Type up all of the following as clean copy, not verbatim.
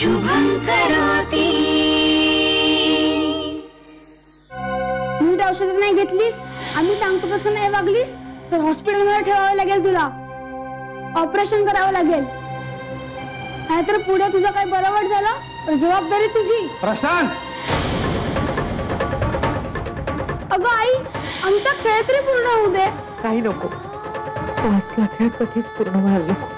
शुभं करोति। नीट औषध नाही घेतलीस, आम्ही सांगतो तसं नाही वागलीस तर हॉस्पिटलमध्ये ठेवावं लागेल, तुला ऑपरेशन करावं लागेल, नाहीतर पुढे तुझं काही बरोबर झालं तर जबाबदारी तुझी। प्रशांत, अगं आई, आमचा खेळ तरी पूर्ण होऊ दे। काही नको, तो असला खेळ कधीच पूर्ण व्हायला नको।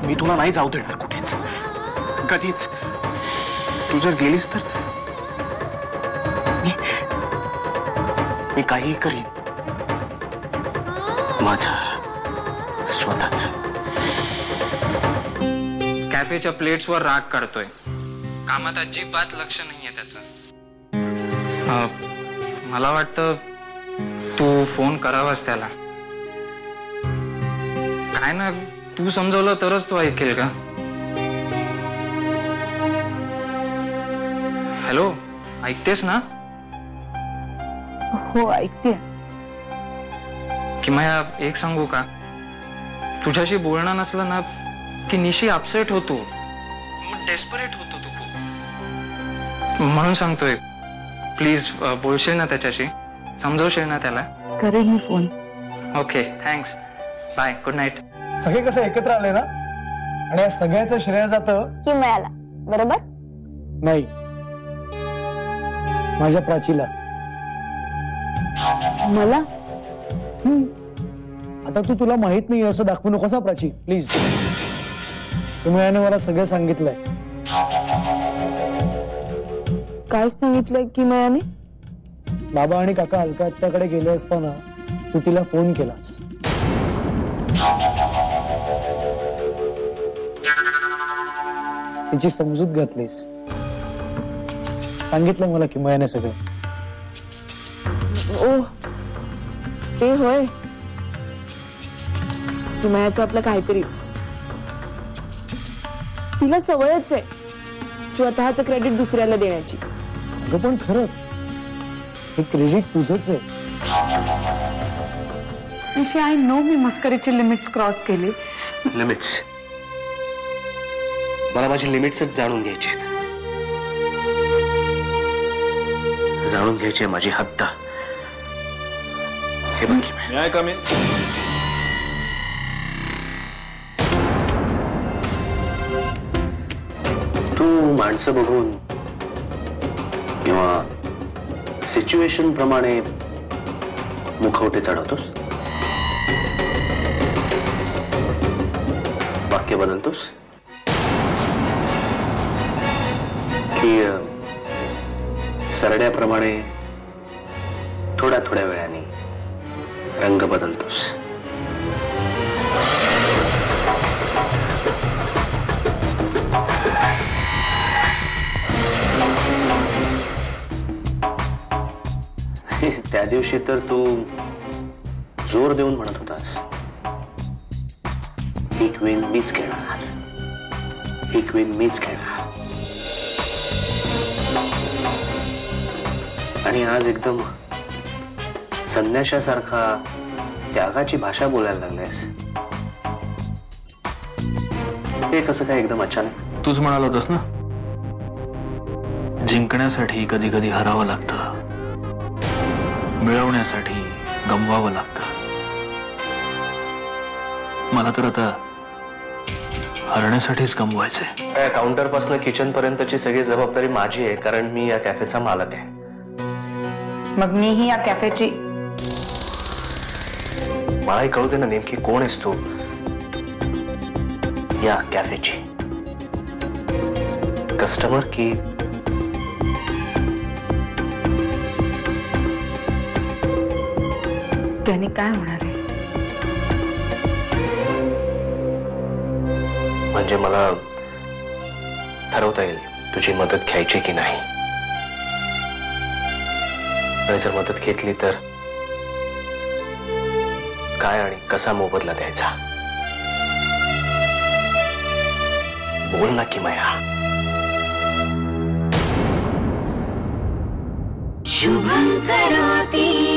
मी तुला नाही जाऊ देणार कुठेच, कधीच। तू जर गेलीस तर मी काहीही करीन, माझं स्वतःच। कॅफेच्या प्लेट्सवर राग काढतोय, कामात अजिबात लक्ष नाहीये त्याचं। मला वाटतं तू फोन करावास त्याला। काय ना, तू समजवलं तरच तो ऐकेल का? हॅलो, ऐकतेस ना? हो, ऐकते। किमया, एक सांगू का? तुझ्याशी बोलणं नसलं ना की निशी अपसेट होतो, डेस्परेट होतो तू खूप। म्हणून सांगतोय, प्लीज बोलशील ना त्याच्याशी, समजवशील ना त्याला? करेल मी phone. Okay, thanks, bye, good night. सगळे कसे एकत्र आले ना, आणि या सगळ्याचं श्रेय जातं की मिळाला, बरोबर? नाही, माझ्या प्राचीला। मला आता तुला माहित नाही असं दाखवू नकोस प्राची, प्लीज। तुम्ही मला सगळं सांगितलंय। काय सांगितलंय की मयाने? बाबा आणि काका अलका आत्याकडे गेले असताना तू तिला फोन केलास। तिची समजूत घातलीस, सांगितलं मला किमयाने सगळं। ओ, ते होय, किमयाचं आपलं काहीतरीच। तिला सवयच आहे स्वतःचं क्रेडिट दुसऱ्याला देण्याची। अगं पण खरंच हे क्रेडिट तुझंच आहे। निशी, आय नो मी मस्करीची लिमिट्स क्रॉस केली। लिमिट्स? मला माझी लिमिट्सच जाणून घ्यायचे, जाणून घ्यायची माझी हद्द। हे बघ, काय कमी? तू माणसं बघून किंवा सिच्युएशन प्रमाणे मुखवटे चढवतोस, वाक्य बदलतोस, की सरड्याप्रमाणे थोड्या थोड्या वेळाने रंग बदलतोस? त्या दिवशी तर तू जोर देऊन म्हणत होतास, ही क्वीन मीच खेळणार, ही क्वीन मीच खेळणार। आणि आज एकदम संन्याशासारखा त्यागाची भाषा बोलायला लागलेस। हे कसं काय एकदम अचानक? तूच म्हणाला होतास ना, जिंकण्यासाठी कधी कधी हरावं लागतं, मिळवण्यासाठी गमवावं लागतं। मला तर आता हरण्यासाठीच गमवायचंय। काउंटर पासून किचन पर्यंतची सगळी जबाबदारी माझी आहे, कारण मी या कॅफेचा मालक आहे। मग मीही या कॅफेची। मलाही कळू दे ना, नेमकी कोण आहेस तू या कॅफेची? कस्टमर की त्याने काय होणार आहे? म्हणजे मला ठरवता येईल तुझी मदत घ्यायची की नाही, आणि जर मदत घेतली तर काय आणि कसा मोबदला द्यायचा? बोल ना किमया। शुभं करोति।